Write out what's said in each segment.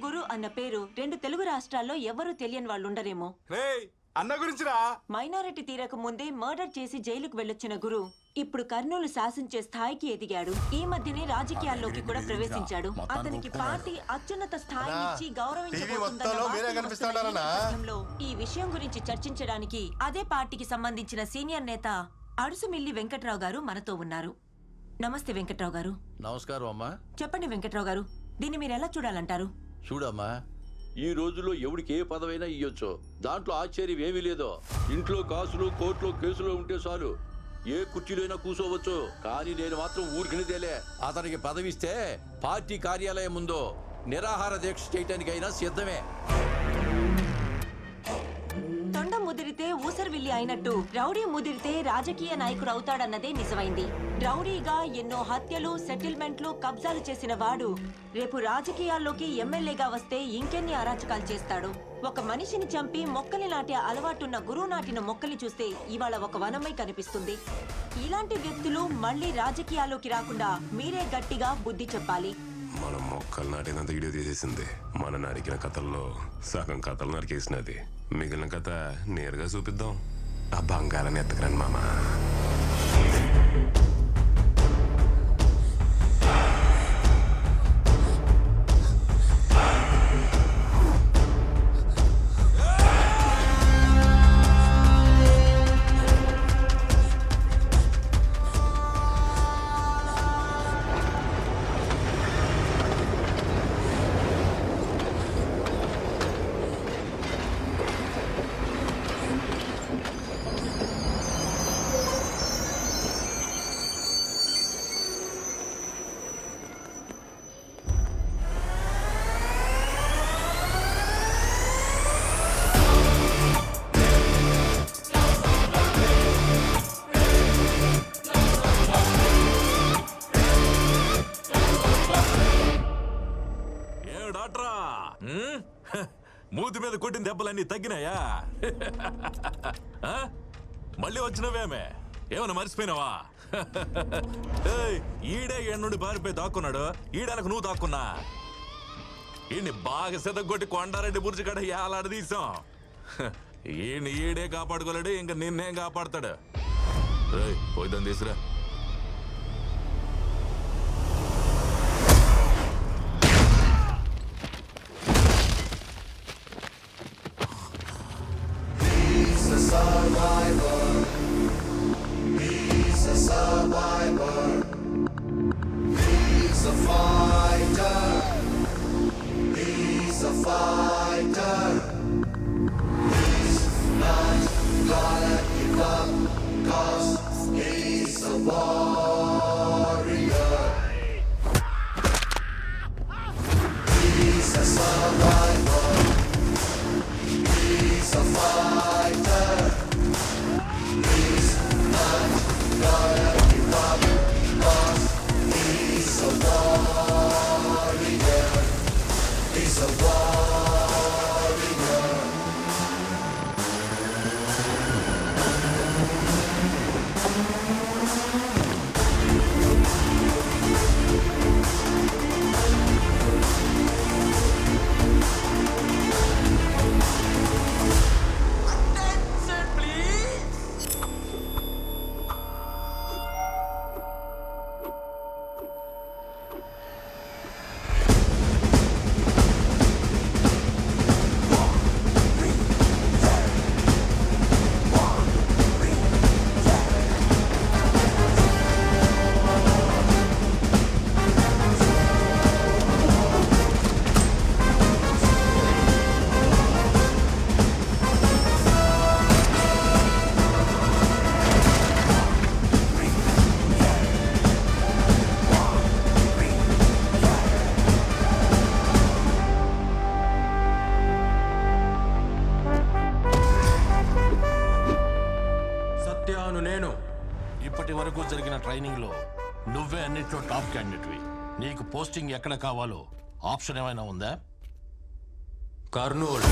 గురు అన్న పేరు 2 తెలుగు రాష్ట్రాల్లో ఎవరూ తెలియని వాళ్ళు ఉండరేమో. అన్న గురించిరా. మైనారిటీ తీరక ముందే మర్డర్ చేసి జైలుకు వెళ్ళొచ్చిన గురు ఇప్పుడు కర్నూలు శాసించే స్థాయికి ఎదిగాడు. ఈ మధ్యనే రాజకీయాల్లోకి కూడా ప్రవేశించాడు. అతనికి పార్టీ అత్యున్నత స్థాయినిచ్చి గౌరవించబోతుందన్న ఈ విషయం గురించి చర్చించడానికి అదే పార్టీకి సంబంధించిన సీనియర్ నేత అడుసుమిల్లి వెంకట్రావు గారు మనతో ఉన్నారు. నమస్తే వెంకట్రావు గారు. నమస్కారం అమ్మా. చెప్పండి వెంకట్రావు గారు, దీన్ని మీరు ఎలా చూడాలంటారు? చూడమ్మా, ఈ రోజుల్లో ఎవడికి ఏ పదవైనా ఇయ్యొచ్చు, దాంట్లో ఆశ్చర్యం ఏమీ లేదో. ఇంట్లో కాసులు కోర్టులో కేసులు ఉంటే చాలు, ఏ కుర్చీలైనా కూర్చోవచ్చు. కానీ నేను మాత్రం ఊరికినిదేలే. అతనికి పదవిస్తే పార్టీ కార్యాలయం ముందు నిరాహార దీక్ష చేయటానికైనా సిద్ధమే. తొండ ముదిరితే ఊసరవిల్లి అయినట్టు రౌడీ ముదిరితే రాజకీయ నాయకుడు అవుతాడన్నదే నిజమైంది. రౌడీగా ఎన్నో హత్యలు, సెటిల్మెంట్లు, కబ్జాలు చేసిన వాడు రేపు రాజకీయాల్లోకి ఎమ్మెల్యేగా వస్తే ఇంకెన్ని అరాచకాలు చేస్తాడు. ఒక మనిషిని చంపి మొక్కలి నాటే అలవాటున్న గురువు నాటిన మొక్కలి చూస్తే ఇవాళ ఒక వనమై కనిపిస్తుంది. ఇలాంటి వ్యక్తులు మళ్లీ రాజకీయాల్లోకి రాకుండా మీరే గట్టిగా బుద్ధి చెప్పాలి. మనం మొక్కలు నాటినంత వీడియో తీసేసింది. మన నరికిన కథల్లో సగం కథలు నరికేసినది. మిగిలిన కథ నేరుగా చూపిద్దాం. ఆ బంగారాన్ని ఎత్తకరండి మామ. మూతి మీద కొట్టిన దెబ్బలన్నీ తగ్గినాయా? మళ్ళీ వచ్చినవేమే? ఏమన్నా మర్చిపోయినావా? ఈడే ఏడు నుండి పారిపోయి దాక్కున్నాడు. ఈడనకు నువ్వు దాక్కున్నా. ఈయన్ని బాగా సెదగొట్టి కొండారెడ్డి బుర్జి కడ ఏలాడ తీసాం. ఈడే కాపాడుకోలేడు, ఇంకా నిన్నేం కాపాడతాడు? పోయిద్దాం తీసురా. ఇప్పటి వరకు జరిగిన ట్రైనింగ్ లో నువ్వే అన్నిట్లో టాప్ క్యాండిడేట్వి. నీకు పోస్టింగ్ ఎక్కడ కావాలో ఆప్షన్ ఏమైనా ఉందా? కర్నూలు.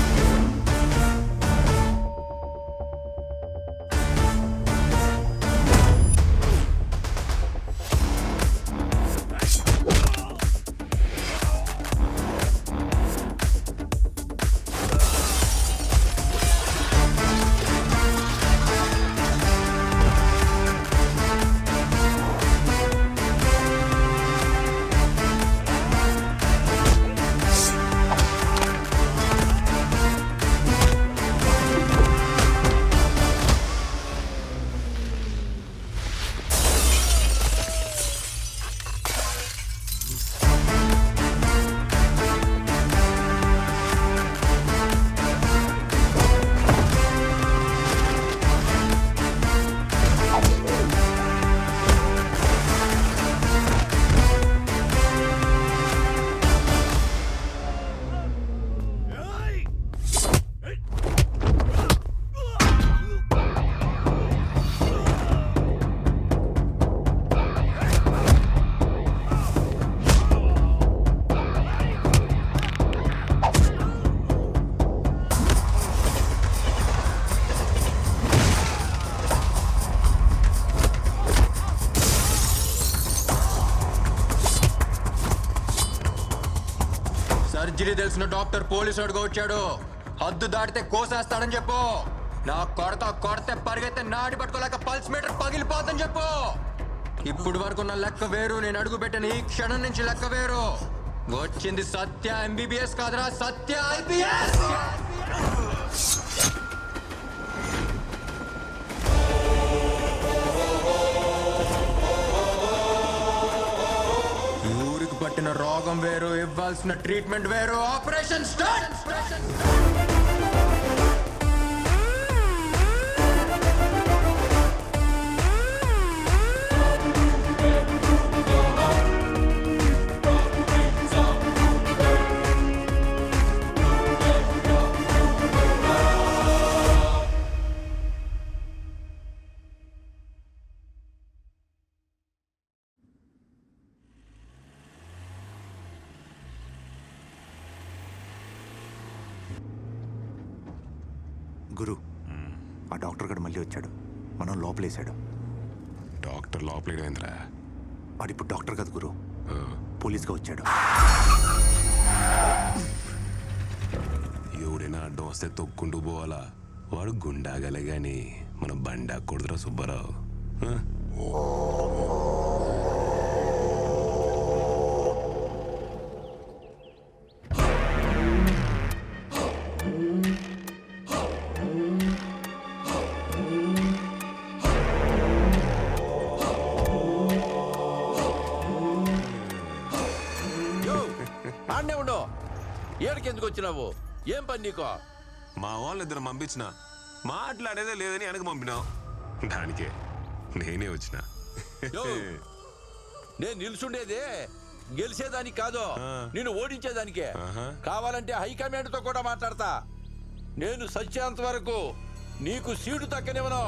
తెలిసిన డాక్టర్ పోలీసు వాడుగా వచ్చాడు. హద్దు దాటితే కోసేస్తాడని చెప్పు. నా కొడితే పరిగెత్తే నాడి పట్టుకోలేక పల్స్ మీటర్ పగిలిపోతుందని చెప్పు. ఇప్పుడు వరకు ఉన్న లెక్క వేరు, నేను అడుగు పెట్టిన ఈ క్షణం నుంచి లెక్క వేరు. వచ్చింది సత్య ఎంబీబీఎస్ కాదురా, సత్య ఐపీఎస్. ఊరికి పట్టిన రోగం వేరు, ఇవ్వాల్సిన ట్రీట్మెంట్ వేరు. Operation start. గురు, ఆ డాక్టర్ గారు మళ్ళీ వచ్చాడు. మనం లోపలేశాడు. డాక్టర్ లోపలేడేంద్రా? వాడిప్పుడు డాక్టర్ కాదు గురు, పోలీస్గా వచ్చాడు. ఎవడైనా అడ్డం వస్తే తొక్కుంటూ పోవాలా? వాడు గుండాగలే గాని మన బండా కొడుతురా సుబ్బారావు. ఏడికెందుకు వచ్చినావు? ఏం పని నీకో? మా వాళ్ళు ఇద్దరు పంపించిన, మాట్లాడేదే లేదని వెనక పంపినావు. దానికే నేనే వచ్చిన. నేను నిలుచుండేదే గెలిచేదానికి కాదు, నిన్ను ఓడించేదానికే. కావాలంటే హైకమాండ్ తో కూడా మాట్లాడతా. నేను సచ్చేంత వరకు నీకు సీటు తక్కనివ్వను.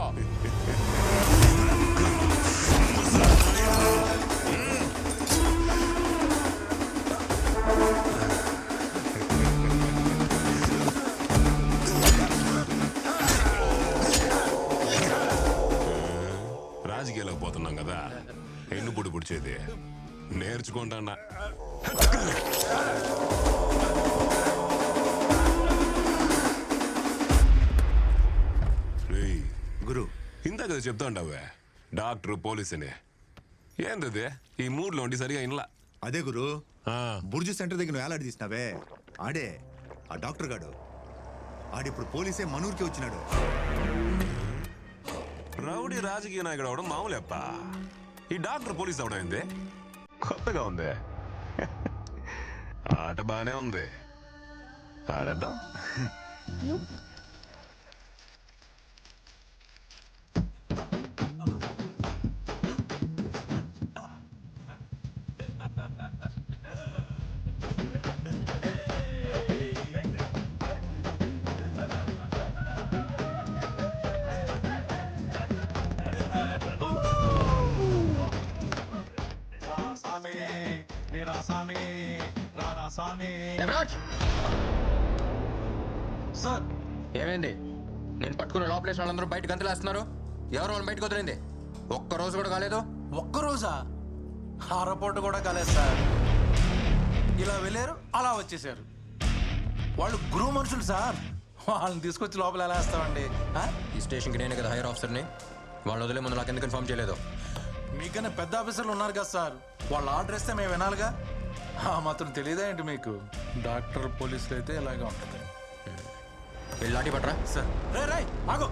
రాజకీయాలకు పోతున్నాం కదా, ఎన్ను పొడి పొడిచేది నేర్చుకుంటా. గురు, ఇందాక చెప్తా ఉంటావే డాక్టర్ పోలీస్ అని. ఏంటది ఈ మూడ్లో ఉండి సరిగా ఇన్లా? అదే గురు, బుర్జు సెంటర్ దగ్గర వేలాడి తీసినావే, ఆడే ఆ డాక్టర్ గాడు. ఆడిప్పుడు పోలీసే మనూరికి వచ్చినాడు. రౌడీ రాజకీయ నాయకుడు అవడం మామూలేప్ప. ఈ డాక్టర్ పోలీస్ అవడం ఏంది? కొత్తగా ఉంది. ఆట బానే ఉంది, ఆడద్దాం. ఏమైంది? నేను పట్టుకున్న లోపలేసిన వాళ్ళందరూ బయటకు గంతలేస్తున్నారు. ఎవరు వాళ్ళు బయటకు వదిలింది? ఒక్క రోజు కూడా కాలేదు. ఒక్కరోజా? అరపోటు కూడా కాలేదు సార్. ఇలా వెళ్ళారు, అలా వచ్చేసారు. వాళ్ళు గురువు మనుషులు సార్. వాళ్ళని తీసుకొచ్చి లోపల ఎలా వేస్తామండి? ఈ స్టేషన్కి నేనే కదా హైయర్ ఆఫీసర్ని. వాళ్ళు వదిలే ముందు నాకు ఎందుకు ఇన్ఫార్మ్ చేయలేదు? మీకన్నా పెద్ద ఆఫీసర్లు ఉన్నారు కదా సార్, వాళ్ళు ఆర్డర్ ఇస్తే మేము వినాలిగా. మాత్రం తెలియదా ఏంటి మీకు? డాక్టర్ పోలీసులు అయితే ఇలాగే ఉంటుంది వెళ్ళి లాఠీ పట్రా. సార్. రే ఆగు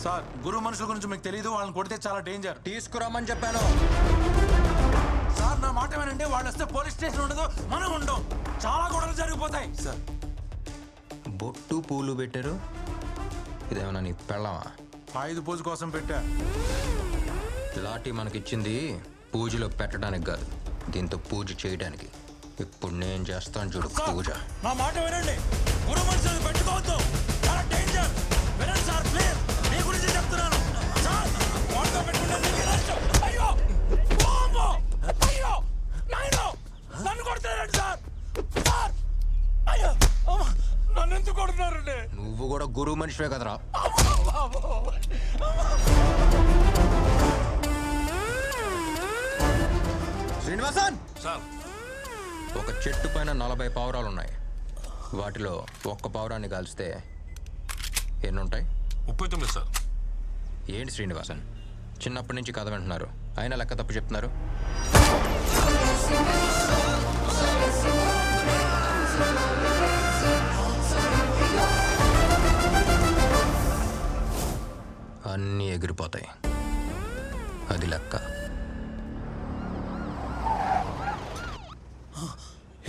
సార్, గురువు మనుషుల గురించి మీకు తెలియదు. వాళ్ళని కొడితే చాలా డేంజర్. తీసుకురామని చెప్పాను సార్. నా మాట ఏమనంటే వాళ్ళు వస్తే పోలీస్ స్టేషన్ ఉండదు, మనం ఉండం. చాలా గొడవలు జరిగిపోతాయి సార్. బొట్టు పూలు పెట్టారు. ఇదేమన్నా నీ పెళ్ళమా? ఆయుధ పూజ కోసం పెట్టా. లాఠీ మనకిచ్చింది పూజలో పెట్టడానికి కాదు, దీంతో పూజ చేయడానికి. ఇప్పుడు నేను చేస్తాను చూడు పూజ. నా మాట వినండి, గురు మనుషులు పెట్టుకోవద్దు, చాలా డేంజర్. వినండి సార్ ప్లీజ్, మీ గురించి చెప్తున్నాను సార్. వాటితో పెట్టుకుంటే మీకు నష్టం. అయ్యో బాబో, అయ్యో నాయనో, నన్ను కొడుతున్నారండి సార్. సార్ అయ్యో, నన్ను ఎందుకు కొడుతున్నారండి? నువ్వు కూడా గురువు మనిషివే కదరా. శ్రీనివాసన్ సార్, ఒక చెట్టు పైన 40 పావురాలు ఉన్నాయి. వాటిలో ఒక్క పావురాన్ని కాల్స్తే ఎన్ని ఉంటాయి? 39 సార్. ఏంటి శ్రీనివాసన్, చిన్నప్పటి నుంచి కథ వింటున్నారు, అయినా లెక్క తప్పు చెప్తున్నారు. అన్నీ ఎగిరిపోతాయి, అది లెక్క.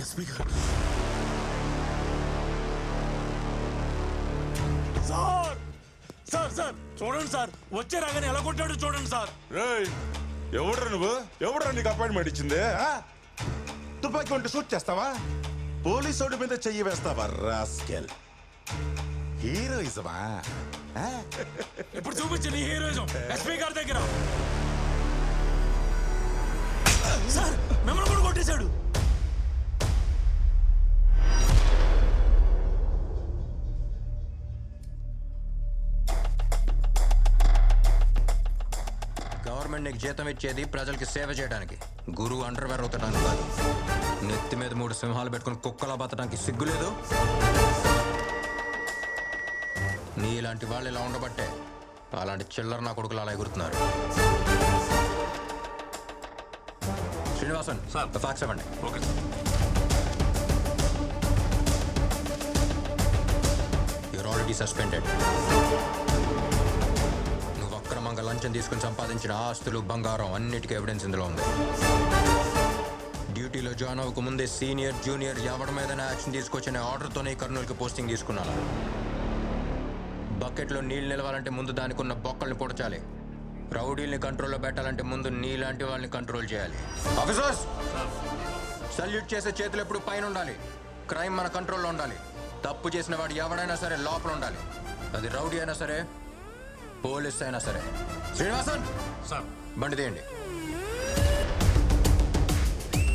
ఎస్పీ గారు సార్ సార్ సార్ చూడండి సార్, వచ్చే రాగానే ఎలా కొట్టాడు చూడండి సార్. ఎవడ్రా నువ్వు? ఎవడ్రా నీకు అపాయింట్మెంట్ ఇచ్చింది? తుపాకీ ఉంటే షూట్ చేస్తావా? పోలీసోడి మీద చెయ్యి వేస్తావా రాస్కెల్? హీరోయిజమా? ఇప్పుడు చూపించింది హీరోయిజం ఎస్పీ గారి దగ్గర. సార్ మిమ్మల్ని కూడా కొట్టేశాడు. గవర్నమెంట్ నీకు జీతం ఇచ్చేది ప్రజలకి సేవ చేయడానికి, గురువు అండర్వేర్ అవుతాడానికి కాదు. నెత్తి మీద 3 సింహాలు పెట్టుకుని కుక్కలా బతడానికి సిగ్గులేదు? నీలాంటి వాళ్ళు ఇలా ఉండబట్టే అలాంటి చిల్లర నా కొడుకులు అలా ఎగురుతున్నారు. శ్రీనివాసన్ సార్. ఫ్యాక్స్ ఇవ్వండి. Okay sir. Your already suspended. నువ్వు అక్రమంగా లంచం తీసుకుని సంపాదించిన ఆస్తులు, బంగారం అన్నిటికీ ఎవిడెన్స్ ఇందులో ఉంది. డ్యూటీలో జాయిన్ అవ్వక ముందే సీనియర్ జూనియర్ ఎవరి మీదైనా యాక్షన్ తీసుకొచ్చిన ఆర్డర్తోనే కర్నూలుకి పోస్టింగ్ తీసుకున్నాను. బకెట్లో నీళ్ళు నిలవాలంటే ముందు దానికి ఉన్న బొక్కల్ని పొడచాలి. రౌడీల్ని కంట్రోల్లో పెట్టాలంటే ముందు నీలాంటి వాళ్ళని కంట్రోల్ చేయాలి. ఆఫీసర్స్, సల్యూట్ చేసే చేతులు ఎప్పుడు పైన ఉండాలి. క్రైమ్ మన కంట్రోల్లో ఉండాలి. తప్పు చేసిన వాడు ఎవడైనా సరే లోపల ఉండాలి. అది రౌడీ అయినా సరే, పోలీస్ అయినా సరే. శ్రీనివాసన్ సార్. బండి తీయండి.